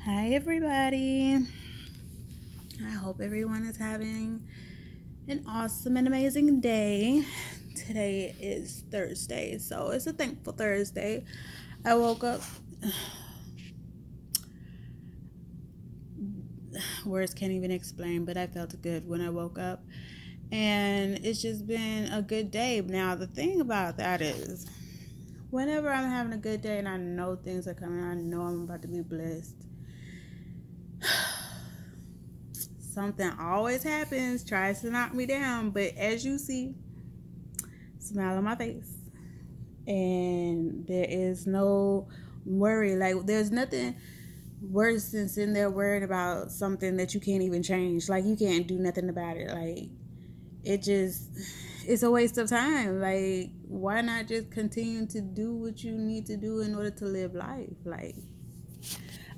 Hi, everybody. I hope everyone is having an awesome and amazing day. Today is Thursday, so it's a thankful Thursday. I woke up, words can't even explain, but I felt good when I woke up, and it's just been a good day. Now, the thing about that is, whenever I'm having a good day and I know things are coming, I know I'm about to be blessed. Something always happens, tries to knock me down, but as you see, smile on my face, and there is no worry. Like, there's nothing worse than sitting there worrying about something that you can't even change. Like, you can't do nothing about it. Like, it just, it's a waste of time. Like, why not just continue to do what you need to do in order to live life? Like,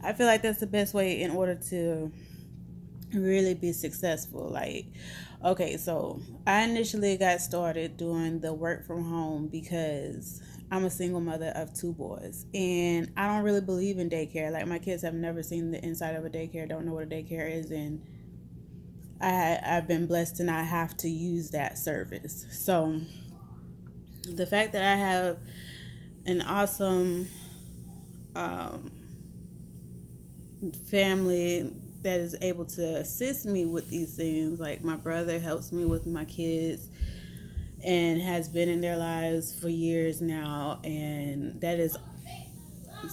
I feel like that's the best way in order to really be successful. Like, okay, so I initially got started doing the work from home because I'm a single mother of two boys, and I don't really believe in daycare. Like, my kids have never seen the inside of a daycare, don't know what a daycare is, and I've been blessed to not have to use that service. So the fact that I have an awesome um, family that is able to assist me with these things. Like, my brother helps me with my kids and has been in their lives for years now, and that is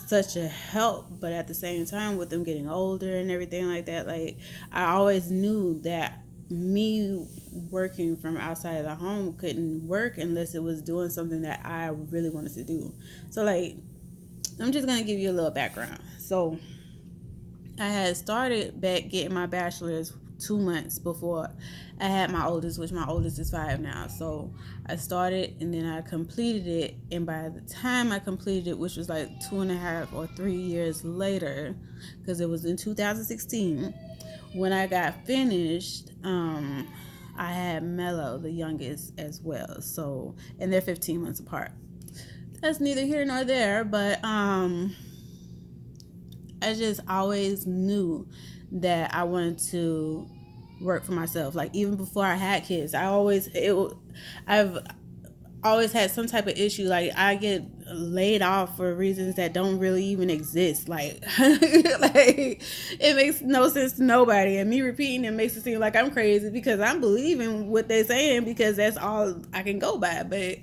such a help. But at the same time, with them getting older and everything like that, like, I always knew that me working from outside of the home couldn't work unless it was doing something that I really wanted to do. So, like, I'm just gonna give you a little background. So I had started back getting my bachelor's 2 months before I had my oldest, which my oldest is 5 now. So I started and then I completed it. And by the time I completed it, which was like 2.5 or 3 years later, because it was in 2016, when I got finished, I had Mello, the youngest, as well. So, and they're 15 months apart. That's neither here nor there, but I just always knew that I wanted to work for myself. Like, even before I had kids, I've always had some type of issue. Like, I get laid off for reasons that don't really even exist. Like, like, it makes no sense to nobody. And me repeating it makes it seem like I'm crazy because I'm believing what they're saying because that's all I can go by. But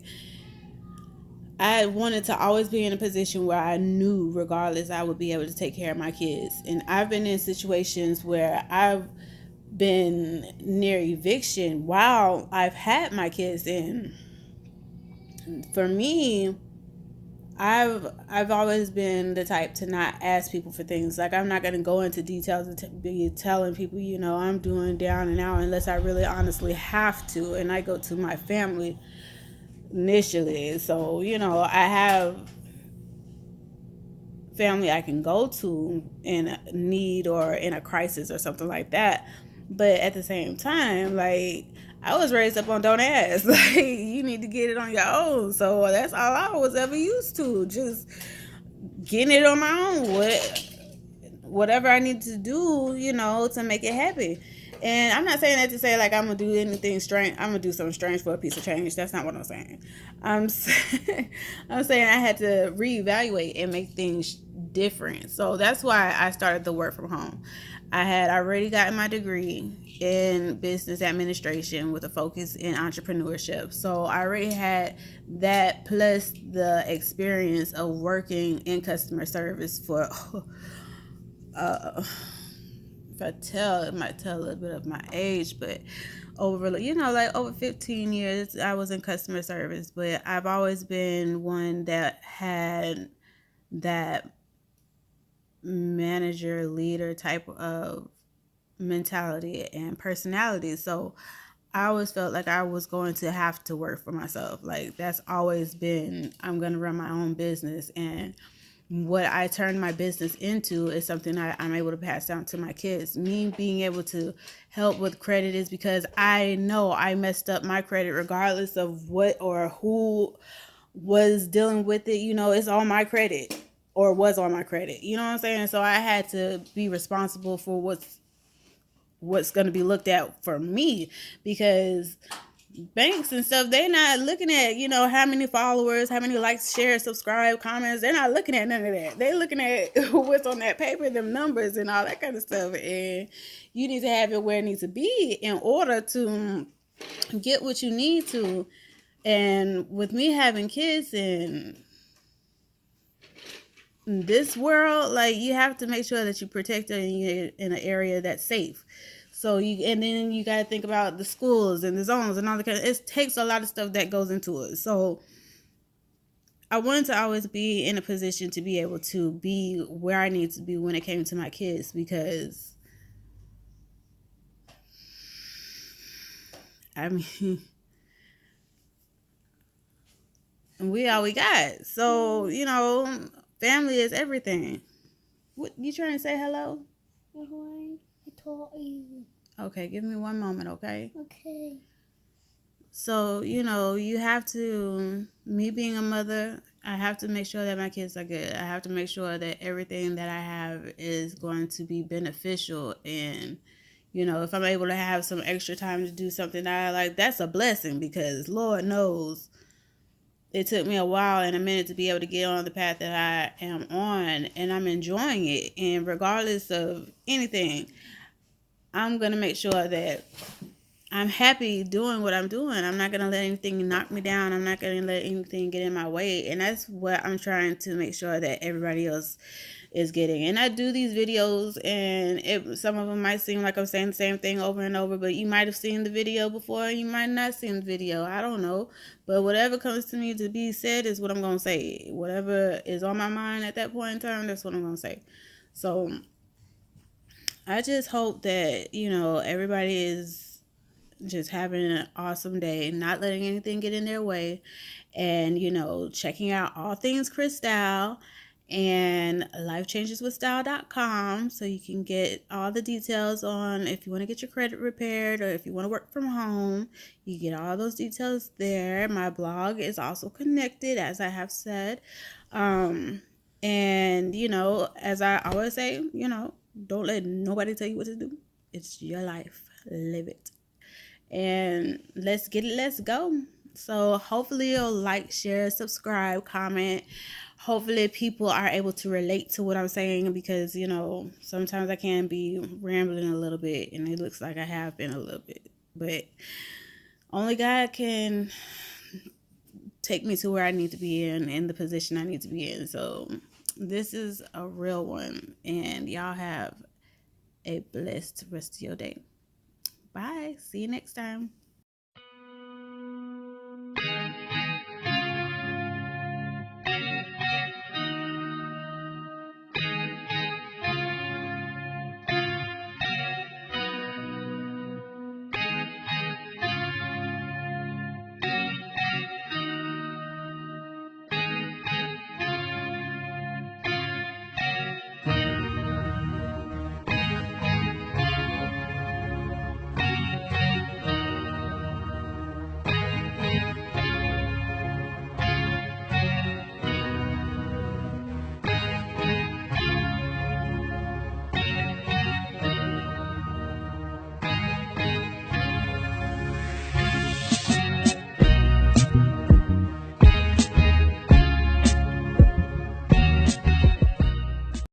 I wanted to always be in a position where I knew, regardless, I would be able to take care of my kids. And I've been in situations where I've been near eviction while I've had my kids. And for me, I've always been the type to not ask people for things. Like, I'm not going to go into details and be telling people, I'm doing down and out unless I really honestly have to. And I go to my family initially. So, I have family I can go to in a need or in a crisis or something like that. But at the same time, like, I was raised up on don't ask. Like, you need to get it on your own. So that's all I was ever used to. Just getting it on my own. Whatever I need to do, to make it happen. And I'm not saying that to say like I'm gonna do anything strange. I'm gonna do something strange for a piece of change. That's not what I'm saying. I'm saying, I'm saying I had to reevaluate and make things different. So that's why I started the work from home. I had already gotten my degree in business administration with a focus in entrepreneurship. So I already had that plus the experience of working in customer service for if I tell, it might tell a little bit of my age, but like over 15 years, I was in customer service. But I've always been one that had that manager, leader type of mentality and personality. So I always felt like I was going to have to work for myself. Like, that's always been, I'm going to run my own business. And what I turned my business into is something that I'm able to pass down to my kids. Me being able to help with credit is because I know I messed up my credit regardless of what or who was dealing with it. It's all my credit. or was on my credit. You know what I'm saying? So I had to be responsible for what's going to be looked at for me, because banks and stuff, they're not looking at, how many followers, how many likes, shares, subscribe, comments. They're not looking at none of that. They're looking at what's on that paper, them numbers and all that kind of stuff. And you need to have it where it needs to be in order to get what you need to. And with me having kids in this world, like, you have to make sure that you protect them in an area that's safe. So and then you got to think about the schools and the zones and all the kind. It takes a lot of stuff that goes into it. So I wanted to always be in a position to be able to be where I need to be when it came to my kids, because I mean, we all we got. So, family is everything. What you trying to say? Hello? I told you. Okay, give me one moment, okay? Okay. So, you have to, me being a mother, I have to make sure that my kids are good. I have to make sure that everything that I have is going to be beneficial. And, if I'm able to have some extra time to do something that I like, that's a blessing, because Lord knows it took me a while and a minute to be able to get on the path that I am on, and I'm enjoying it. And regardless of anything, I'm going to make sure that I'm happy doing what I'm doing. I'm not going to let anything knock me down. I'm not going to let anything get in my way. And that's what I'm trying to make sure that everybody else is getting. And I do these videos, and some of them might seem like I'm saying the same thing over and over, but you might have seen the video before, you might not seen the video. I don't know. But whatever comes to me to be said is what I'm going to say. Whatever is on my mind at that point in time, that's what I'm going to say. So I just hope that, everybody is just having an awesome day, not letting anything get in their way, and, checking out all things Cristal and lifechangeswithstyle.com, so you can get all the details on if you want to get your credit repaired or if you want to work from home. You get all those details there. My blog is also connected, as I have said. And, as I always say, don't let nobody tell you what to do. It's your life. Live it. And let's get it. Let's go. So hopefully you'll like, share, subscribe, comment. Hopefully people are able to relate to what I'm saying, because, sometimes I can be rambling a little bit, and it looks like I have been a little bit. But only God can take me to where I need to be in the position I need to be in. So this is a real one, and y'all have a blessed rest of your day. Bye. See you next time.